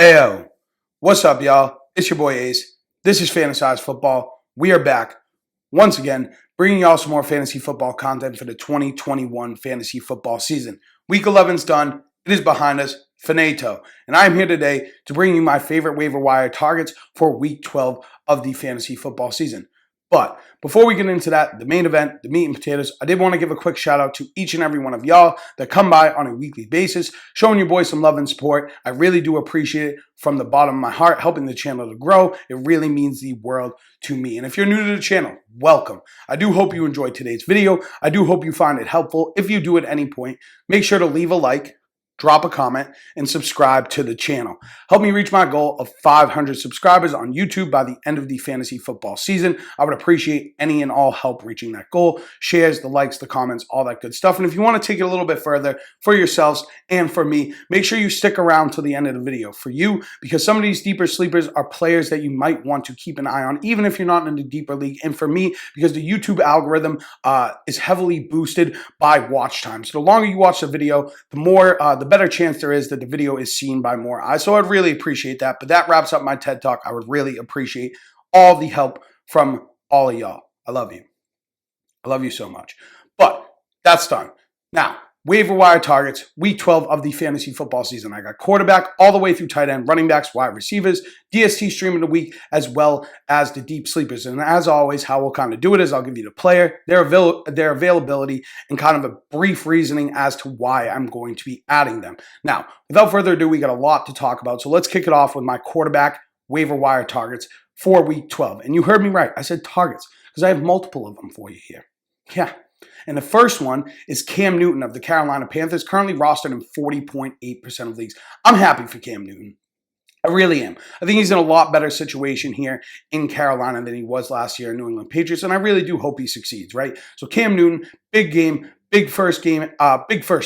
Ayo, what's up, y'all? It's your boy Ace. This is Fantasized Football. We are back once again, bringing y'all some more fantasy football content for the 2021 fantasy football season. Week 11's done. It is behind us. Finito. And I am here today to bring you my favorite waiver wire targets for Week 12 of the fantasy football season. But before we get into that, the main event, the meat and potatoes, I did want to give a quick shout out to each and every one of y'all that come by on a weekly basis, showing your boys some love and support. I really do appreciate it from the bottom of my heart, helping the channel to grow. It really means the world to me. And if you're new to the channel, welcome. I do hope you enjoyed today's video. I do hope you find it helpful. If you do at any point, make sure to leave a like, drop a comment, and subscribe to the channel. Help me reach my goal of 500 subscribers on YouTube by the end of the fantasy football season. I would appreciate any and all help reaching that goal. Shares, the likes, the comments, all that good stuff. And if you want to take it a little bit further for yourselves and for me, make sure you stick around to the end of the video. For you, because some of these deeper sleepers are players that you might want to keep an eye on, even if you're not in the deeper league. And for me, because the YouTube algorithm is heavily boosted by watch time. So the longer you watch the video, the more, the better chance there is that the video is seen by more eyes. So I'd really appreciate that. But that wraps up my TED Talk. I would really appreciate all the help from all of y'all. I love you. I love you so much. But that's done. Now, waiver wire targets, week 12 of the fantasy football season. I got quarterback all the way through tight end, running backs, wide receivers, DST stream of the week, as well as the deep sleepers. And as always, how we'll kind of do it is I'll give you the player, their availability, and kind of a brief reasoning as to why I'm going to be adding them. Now, without further ado, we got a lot to talk about. So let's kick it off with my quarterback waiver wire targets for week 12. And you heard me right. I said targets because I have multiple of them for you here. Yeah. And the first one is Cam Newton of the Carolina Panthers, currently rostered in 40.8% of leagues. I'm happy for Cam Newton. I really am. I think he's in a lot better situation here in Carolina than he was last year in New England Patriots, and I really do hope he succeeds, right? So Cam Newton, big game, big first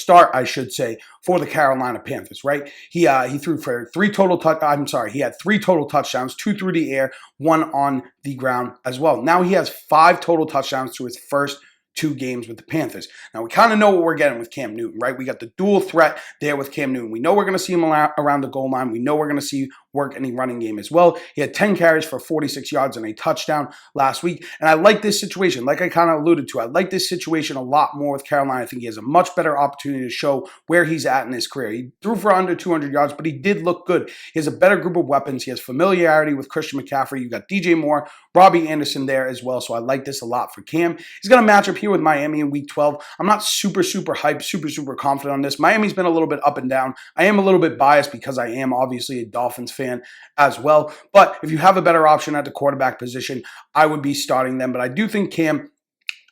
start, I should say, for the Carolina Panthers, right? He threw for he had 3 total touchdowns, 2 through the air, 1 on the ground as well. Now he has 5 total touchdowns through his first 2 games with the Panthers. Now, we kind of know what we're getting with Cam Newton, right? We got the dual threat there with Cam Newton. We know we're going to see him around the goal line. We know we're going to see work in the running game as well. He had 10 carries for 46 yards and a touchdown last week. And I like this situation. Like I kind of alluded to, I like this situation a lot more with Carolina. I think he has a much better opportunity to show where he's at in his career. He threw for under 200 yards, but he did look good. He has a better group of weapons. He has familiarity with Christian McCaffrey. You got DJ Moore, Robbie Anderson there as well. So I like this a lot for Cam. He's got a matchup here with Miami in week 12. I'm not super hyped, super confident on this. Miami's been a little bit up and down. I am a little bit biased because I am obviously a Dolphins fan as well. But if you have a better option at the quarterback position, I would be starting them. But I do think Cam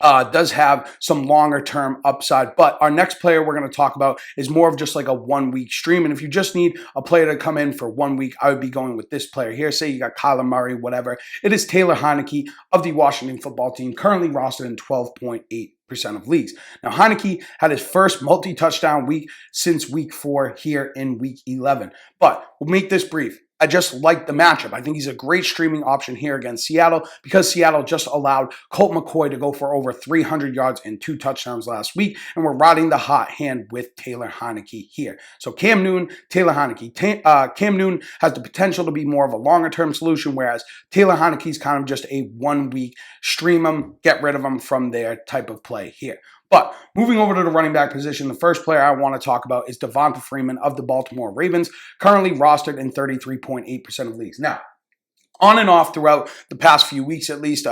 does have some longer term upside. But our next player we're going to talk about is more of just like a 1 week stream. And if you just need a player to come in for 1 week, I would be going with this player here. Say you got Kyler Murray, whatever. It is Taylor Heineke of the Washington football team, currently rostered in 12.8% of leagues. Now, Heineke had his first multi-touchdown week since week 4 here in week 11. But we'll make this brief. I just like the matchup. I think he's a great streaming option here against Seattle because Seattle just allowed Colt McCoy to go for over 300 yards and 2 touchdowns last week, and we're riding the hot hand with Taylor Heineke here. So Cam Newton, Taylor Heineke. Cam Newton has the potential to be more of a longer-term solution, whereas Taylor Heineke is kind of just a 1 week stream him, get rid of him from there type of play here. But moving over to the running back position, the first player I want to talk about is Devonta Freeman of the Baltimore Ravens, currently rostered in 33.8% of leagues. Now, on and off throughout the past few weeks, at least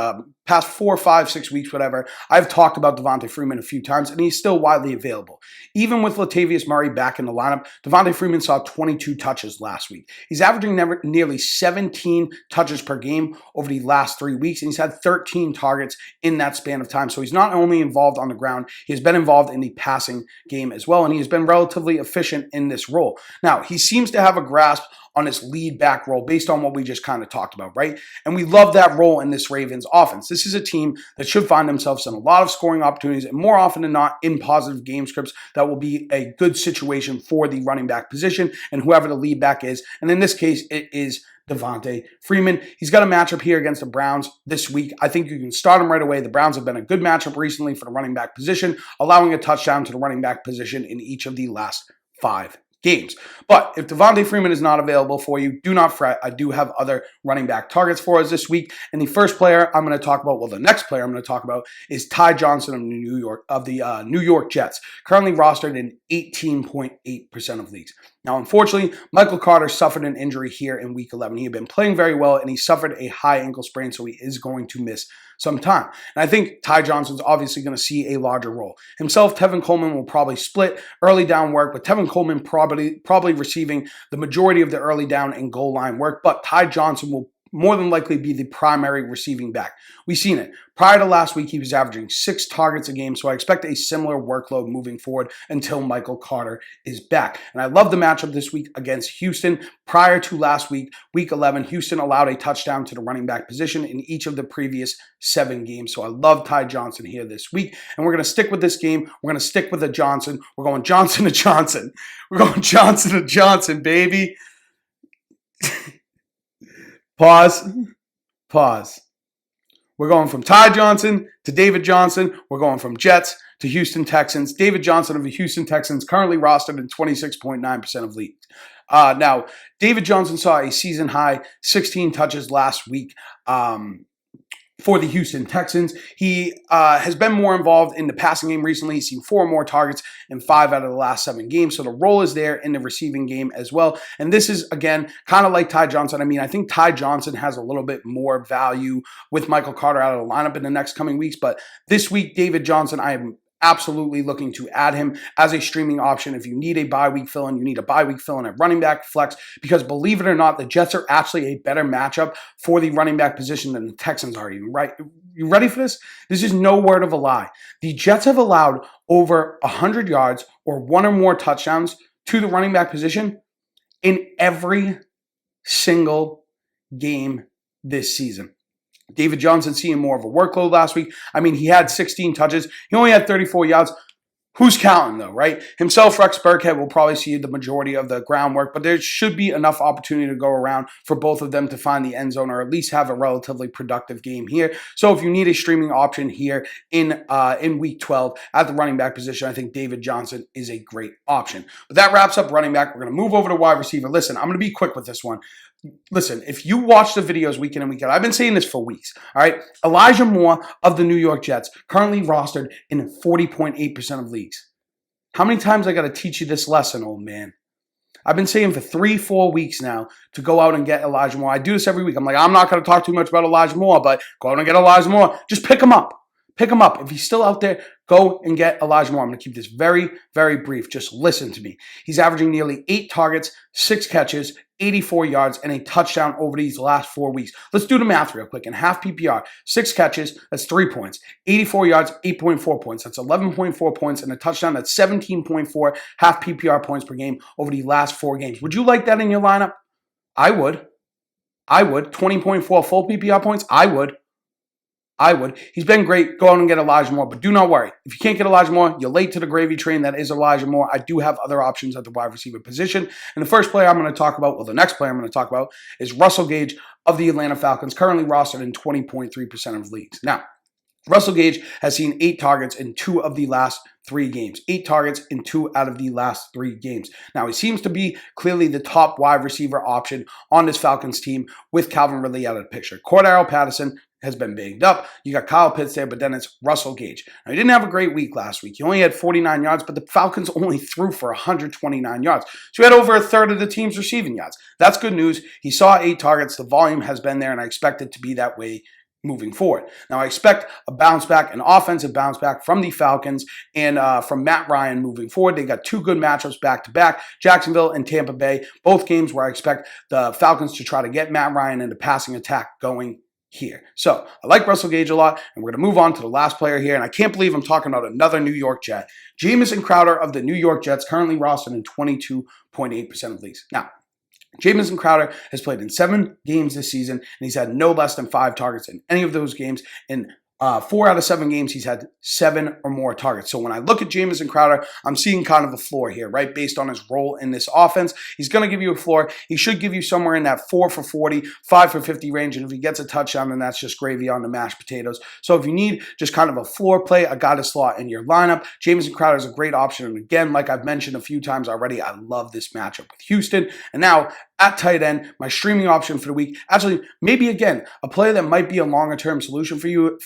past 4, 5, 6 weeks, whatever, I've talked about Devonta Freeman a few times, and he's still widely available. Even with Latavius Murray back in the lineup, Devonta Freeman saw 22 touches last week. He's averaging nearly 17 touches per game over the last 3 weeks, and he's had 13 targets in that span of time. So he's not only involved on the ground, he has been involved in the passing game as well, and he has been relatively efficient in this role. Now, he seems to have a grasp on his lead back role based on what we just kind of talked about, right? And we love that role in this Ravens offense. This is a team that should find themselves in a lot of scoring opportunities and more often than not in positive game scripts that will be a good situation for the running back position and whoever the lead back is. And in this case, it is Devonta Freeman. He's got a matchup here against the Browns this week. I think you can start him right away. The Browns have been a good matchup recently for the running back position, allowing a touchdown to the running back position in each of the last 5 games. But if Devontae Freeman is not available for you, do not fret. I do have other running back targets for us this week. And the first player I'm going to talk about, well, the next player I'm going to talk about is Ty Johnson of the New York Jets, currently rostered in 18.8% of leagues. Now, unfortunately, Michael Carter suffered an injury here in Week 11. He had been playing very well, and he suffered a high ankle sprain, so he is going to miss some time. And I think Ty Johnson's obviously going to see a larger role. Himself, Tevin Coleman will probably split early down work, with Tevin Coleman probably receiving the majority of the early down and goal line work, but Ty Johnson will more than likely be the primary receiving back. We've seen it. Prior to last week, he was averaging 6 targets a game, so I expect a similar workload moving forward until Michael Carter is back. And I love the matchup this week against Houston. Prior to last week, Week 11, Houston allowed a touchdown to the running back position in each of the previous 7 games. So I love Ty Johnson here this week. And we're going to stick with this game. We're going to stick with a Johnson. We're going Johnson to Johnson. We're going Johnson to Johnson, baby. Pause. We're going from Ty Johnson to David Johnson. We're going from Jets to Houston Texans. David Johnson of the Houston Texans currently rostered in 26.9% of leagues. Now, David Johnson saw a season high 16 touches last week for the Houston Texans. He has been more involved in the passing game recently. He's seen 4 more targets in 5 out of the last 7 games. So the role is there in the receiving game as well. And this is, again, kind of like Ty Johnson. I mean, I think Ty Johnson has a little bit more value with Michael Carter out of the lineup in the next coming weeks. But this week, David Johnson, I am absolutely looking to add him as a streaming option. If you need a bye week fill-in, you need a bye week fill-in at running back, flex, because believe it or not, the Jets are actually a better matchup for the running back position than the Texans are even, right? You ready for this? This is no word of a lie. The Jets have allowed over 100 yards or 1 or more touchdowns to the running back position in every single game this season. David Johnson seeing more of a workload last week. I mean, he had 16 touches. He only had 34 yards. Who's counting, though, right? Himself, Rex Burkhead, will probably see the majority of the groundwork, but there should be enough opportunity to go around for both of them to find the end zone or at least have a relatively productive game here. So if you need a streaming option here in Week 12 at the running back position, I think David Johnson is a great option. But that wraps up running back. We're going to move over to wide receiver. Listen, I'm going to be quick with this one. Listen, if you watch the videos week in and week out, I've been saying this for weeks, all right? Elijah Moore of the New York Jets, currently rostered in 40.8% of leagues. How many times I got to teach you this lesson, old man? I've been saying for 3-4 weeks now to go out and get Elijah Moore. I do this every week. I'm like, I'm not going to talk too much about Elijah Moore, but go out and get Elijah Moore. Just pick him up. Pick him up. If he's still out there, go and get Elijah Moore. I'm going to keep this very, very brief. Just listen to me. He's averaging nearly 8 targets, 6 catches, 84 yards, and a touchdown over these last 4 weeks. Let's do the math real quick. In half PPR, 6 catches, that's 3 points. 84 yards, 8.4 points. That's 11.4 points, and a touchdown, that's 17.4 half PPR points per game over the last 4 games. Would you like that in your lineup? I would. 20.4 full PPR points? I would. He's been great. Go out and get Elijah Moore, but do not worry. If you can't get Elijah Moore, you're late to the gravy train. That is Elijah Moore. I do have other options at the wide receiver position. And the first player I'm going to talk about, well, the next player I'm going to talk about is Russell Gage of the Atlanta Falcons, currently rostered in 20.3% of leagues. Now, Russell Gage has seen 8 targets in 2 of the last 3 games. 8 targets in 2 out of the last 3 games. Now, he seems to be clearly the top wide receiver option on this Falcons team with Calvin Ridley out of the picture. Cordarrelle Patterson has been banged up. You got Kyle Pitts there, but then it's Russell Gage. Now, he didn't have a great week last week. He only had 49 yards, but the Falcons only threw for 129 yards. So he had over a third of the team's receiving yards. That's good news. He saw 8 targets. The volume has been there, and I expect it to be that way moving forward. Now, I expect a bounce back, an offensive bounce back from the Falcons and from Matt Ryan moving forward. They got 2 good matchups back-to-back, Jacksonville and Tampa Bay, both games where I expect the Falcons to try to get Matt Ryan and the passing attack going here. So I like Russell Gage a lot, and we're going to move on to the last player here, and I can't believe I'm talking about another New York Jet. Jamison Crowder of the New York Jets, currently rostered in 22.8% of leagues. Now, Jamison Crowder has played in 7 games this season, and he's had no less than 5 targets in any of those games. And 4 out of 7 games, he's had 7 or more targets. So when I look at Jamison Crowder, I'm seeing kind of a floor here, right? Based on his role in this offense. He's going to give you a floor. He should give you somewhere in that 4 for 40, 5 for 50 range. And if he gets a touchdown, then that's just gravy on the mashed potatoes. So if you need just kind of a floor play, a guy to slot in your lineup, Jamison Crowder is a great option. And again, like I've mentioned a few times already, I love this matchup with Houston. And now at tight end, my streaming option for the week, actually, maybe again, a player that might be a longer-term solution for you,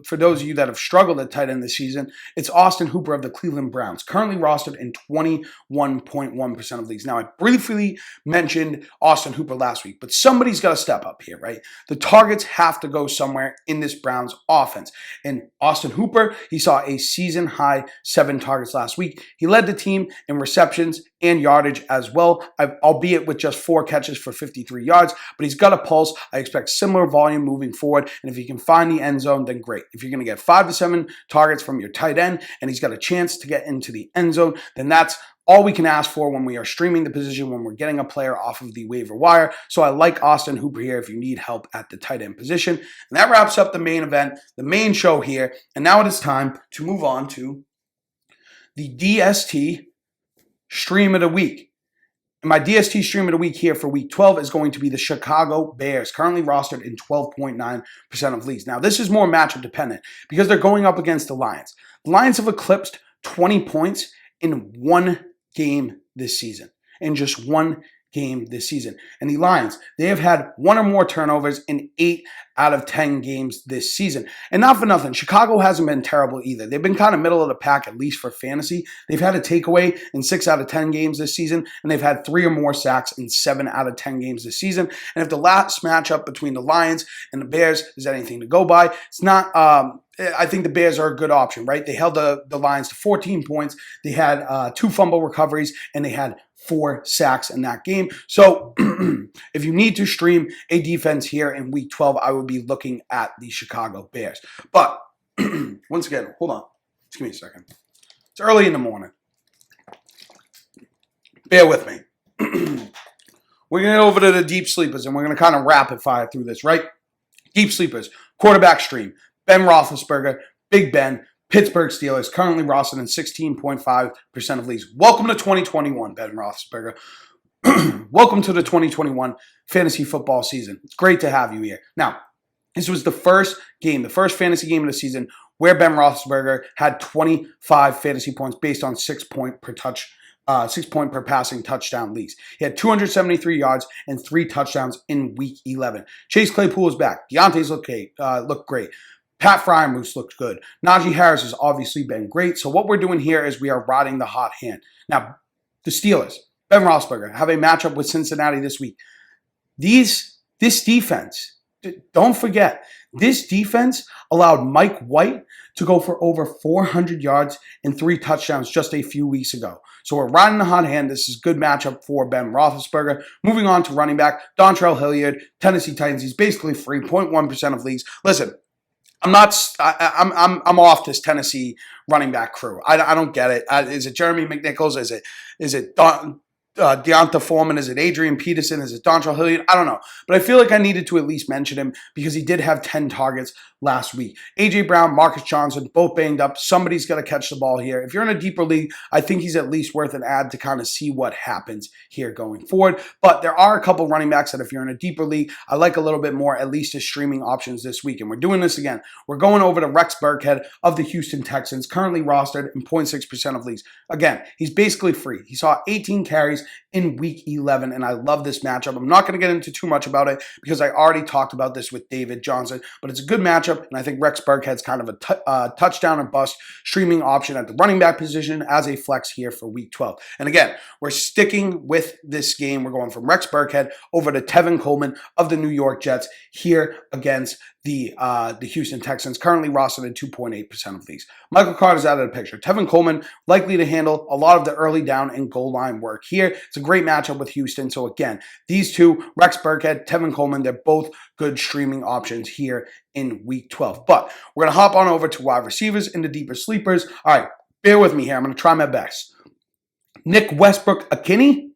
for those of you that have struggled at tight end this season, it's Austin Hooper of the Cleveland Browns, currently rostered in 21.1% of leagues. Now, I briefly mentioned Austin Hooper last week, but somebody's got to step up here, right? The targets have to go somewhere in this Browns offense. And Austin Hooper, he saw a season-high 7 targets last week. He led the team in receptions and yardage as well, albeit with just 4 catches for 53 yards, but he's got a pulse. I expect similar volume moving forward, and if he can find the end zone, then great. If you're going to get 5 to 7 targets from your tight end, and he's got a chance to get into the end zone, then that's all we can ask for when we are streaming the position, when we're getting a player off of the waiver wire. So I like Austin Hooper here if you need help at the tight end position. And that wraps up the main event, the main show here, and now it is time to move on to the DST stream of the week. And my DST stream of the week here for week 12 is going to be the Chicago Bears, currently rostered in 12.9% of leagues. Now, this is more matchup dependent because they're going up against the Lions. The Lions have eclipsed 20 points in one game this season, in just one game this season. And the Lions, they have had 1 or more turnovers in 8 out of 10 games this season. And not for nothing, Chicago hasn't been terrible either. They've been kind of middle of the pack, at least for fantasy. They've had a takeaway in 6 out of 10 games this season, and they've had 3 or more sacks in 7 out of 10 games this season. And if the last matchup between the Lions and the Bears is anything to go by, it's not... I think the Bears are a good option, right? They held the Lions to 14 points. They had 2 fumble recoveries, and they had 4 sacks in that game. So if you need to stream a defense here in week 12, I would be looking at the Chicago Bears. But once again, hold on. Just give me a second. It's early in the morning. Bear with me. We're going to go over to the deep sleepers, and we're going to kind of rapid fire through this, right? Deep sleepers, quarterback stream. Ben Roethlisberger, Big Ben, Pittsburgh Steelers, currently rostered in 16.5% of leagues. Welcome to 2021, Ben Roethlisberger. Welcome to the 2021 fantasy football season. It's great to have you here. Now, this was the first game, the first fantasy game of the season where Ben Roethlisberger had 25 fantasy points based on 6 point per passing touchdown leagues. He had 273 yards and 3 touchdowns in week 11. Chase Claypool is back. Deontay's looked great. Pat Fryermuth looked good. Najee Harris has obviously been great. So what we're doing here is we are riding the hot hand. Now, the Steelers, Ben Roethlisberger, have a matchup with Cincinnati this week. This defense, don't forget, this defense allowed Mike White to go for over 400 yards and 3 touchdowns just a few weeks ago. So we're riding the hot hand. This is a good matchup for Ben Roethlisberger. Moving on to running back, Dontrell Hilliard, Tennessee Titans. He's basically free, 0.1% of leagues. Listen, I'm off this Tennessee running back crew. I don't get it. Is it Jeremy McNichols? Is it Deonta Foreman? Is it Adrian Peterson? Is it Dontrell Hilliard? I don't know. But I feel like I needed to at least mention him because he did have 10 targets last week. A.J. Brown, Marcus Johnson, both banged up. Somebody's got to catch the ball here. If you're in a deeper league, I think he's at least worth an ad to kind of see what happens here going forward. But there are a couple running backs that if you're in a deeper league, I like a little bit more, at least as streaming options this week. And we're doing this again. We're going over to Rex Burkhead of the Houston Texans, currently rostered in 0.6% of leagues. Again, he's basically free. He saw 18 carries in week 11, and I love this matchup. I'm not going to get into too much about it because I already talked about this with David Johnson, but it's a good matchup, and I think Rex Burkhead's kind of a touchdown or bust streaming option at the running back position as a flex here for week 12. And again, we're sticking with this game. We're going from Rex Burkhead over to Tevin Coleman of the New York Jets here against the Houston Texans, currently rostered in 2.8% of leagues. Michael Carter's out of the picture. Tevin Coleman likely to handle a lot of the early down and goal line work here. It's a great matchup with Houston. So again, these two, Rex Burkhead, Tevin Coleman, they're both good streaming options here in week 12. But we're going to hop on over to wide receivers in the deeper sleepers. All right, bear with me here. I'm going to try my best. Nick Westbrook-Ikhine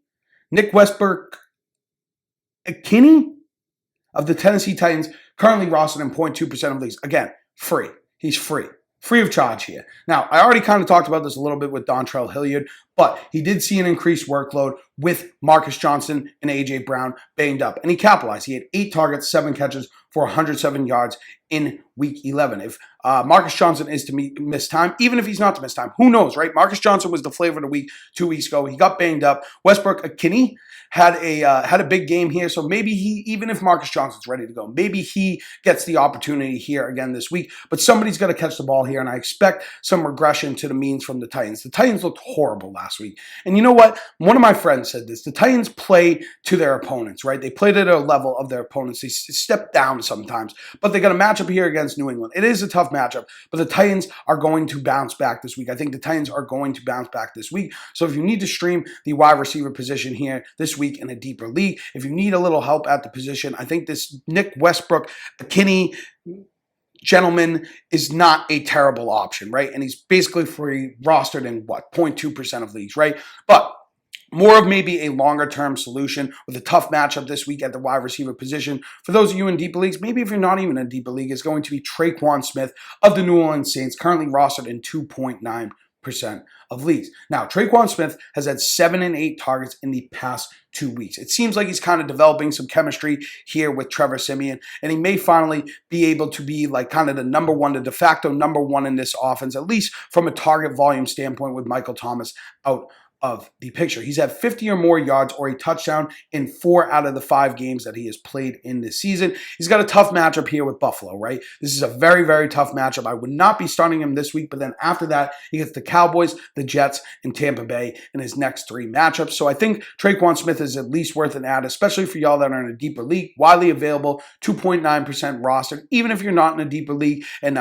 of the Tennessee Titans, currently rostered in 0.2% of leagues. Again, free. He's free. Free of charge here. Now, I already kind of talked about this a little bit with Dontrell Hilliard, but he did see an increased workload with Marcus Johnson and A.J. Brown banged up, and he capitalized. He had 8 targets, 7 catches for 107 yards in Week 11. If Marcus Johnson is to miss time, even if he's not to miss time, who knows, right? Marcus Johnson was the flavor of the week 2 weeks ago. He got banged up. Westbrook Akini had a big game here, so maybe even if Marcus Johnson's ready to go, maybe he gets the opportunity here again this week. But somebody's got to catch the ball here, and I expect some regression to the means from the Titans. The Titans looked horrible last week, and you know what? One of my friends said this: the Titans play to their opponents, right? They play to their level of their opponents. They step down sometimes, but they got a matchup here against New England. It is a tough matchup, but the Titans are going to bounce back this week. I think the Titans are going to bounce back this week. So if you need to stream the wide receiver position here this week in a deeper league, if you need a little help at the position, I think this Nick Westbrook McKinney gentleman is not a terrible option, right? And he's basically free, rostered in what, 0.2% of leagues, right? But more of maybe a longer-term solution with a tough matchup this week at the wide receiver position. For those of you in deeper leagues, maybe if you're not even in a deeper league, is going to be Traquan Smith of the New Orleans Saints, currently rostered in 2.9% of leagues. Now, Traquan Smith has had 7 and 8 targets in the past 2 weeks. It seems like he's kind of developing some chemistry here with Trevor Siemian, and he may finally be able to be like kind of the number one, the de facto number one in this offense, at least from a target volume standpoint with Michael Thomas out of the picture. He's had 50 or more yards or a touchdown in 4 out of the 5 games that he has played in this season. He's got a tough matchup here with Buffalo, right? This is a very, very tough matchup. I would not be starting him this week, but then after that, he gets the Cowboys, the Jets, and Tampa Bay in his next 3 matchups. So I think Traquan Smith is at least worth an add, especially for y'all that are in a deeper league. Widely available, 2.9% rostered. Even if you're not in a deeper league and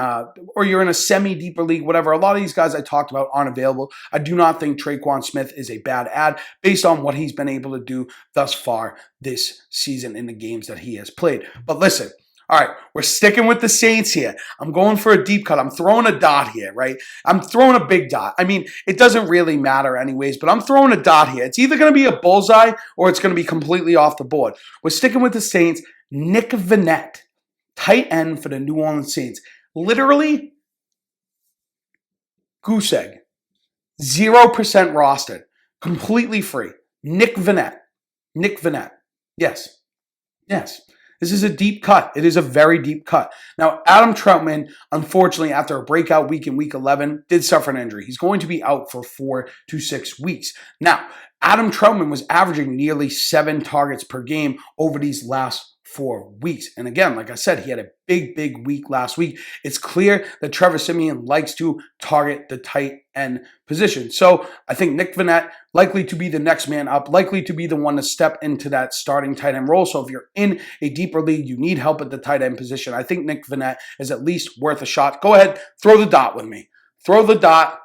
or you're in a semi-deeper league, whatever, a lot of these guys I talked about aren't available. I do not think Traquan Smith is a bad ad based on what he's been able to do thus far this season in the games that he has played. But listen, all right, we're sticking with the Saints here. I'm going for a deep cut. I'm throwing a dot here, right? I'm throwing a big dot. I mean, it doesn't really matter anyways, but I'm throwing a dot here. It's either going to be a bullseye or it's going to be completely off the board. We're sticking with the Saints. Nick Vannett, tight end for the New Orleans Saints. Literally, goose egg. 0% rostered. Completely free. Nick Vannett. Nick Vannett. Yes. Yes. This is a deep cut. It is a very deep cut. Now, Adam Troutman, unfortunately, after a breakout week in Week 11, did suffer an injury. He's going to be out for 4 to 6 weeks. Now, Adam Troutman was averaging nearly 7 targets per game over these last 4 weeks. And again, like I said, he had a big week last week. It's clear that Trevor Siemian likes to target the tight end position. So I think Nick Vannett likely to be the next man up, likely to be the one to step into that starting tight end role. So if you're in a deeper league, you need help at the tight end position, I think Nick Vannett is at least worth a shot. Go ahead, throw the dot with me. Throw the dot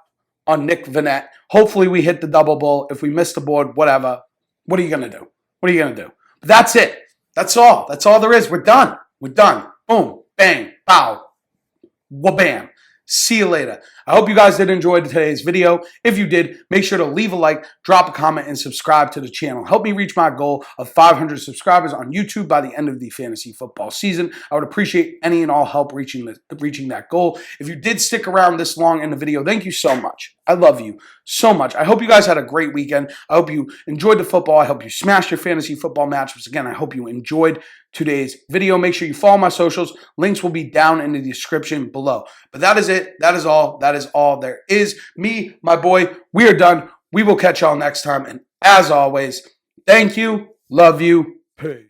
on Nick Vannett. Hopefully we hit the double bull. If we miss the board, whatever. What are you going to do? What are you going to do? But that's it. That's all. That's all there is. We're done. We're done. Boom. Bang. Pow. Wha-bam. See you later. I hope you guys did enjoy today's video. If you did, make sure to leave a like, drop a comment, and subscribe to the channel. Help me reach my goal of 500 subscribers on YouTube by the end of the fantasy football season. I would appreciate any and all help reaching that goal. If you did stick around this long in the video, thank you so much. I love you so much. I hope you guys had a great weekend. I hope you enjoyed the football. I hope you smashed your fantasy football matchups. Again, I hope you enjoyed today's video. Make sure you follow my socials. Links will be down in the description below. But that is it. That is all. That is all there is. Me, my boy, we are done. We will catch y'all next time. And as always, thank you, love you, peace.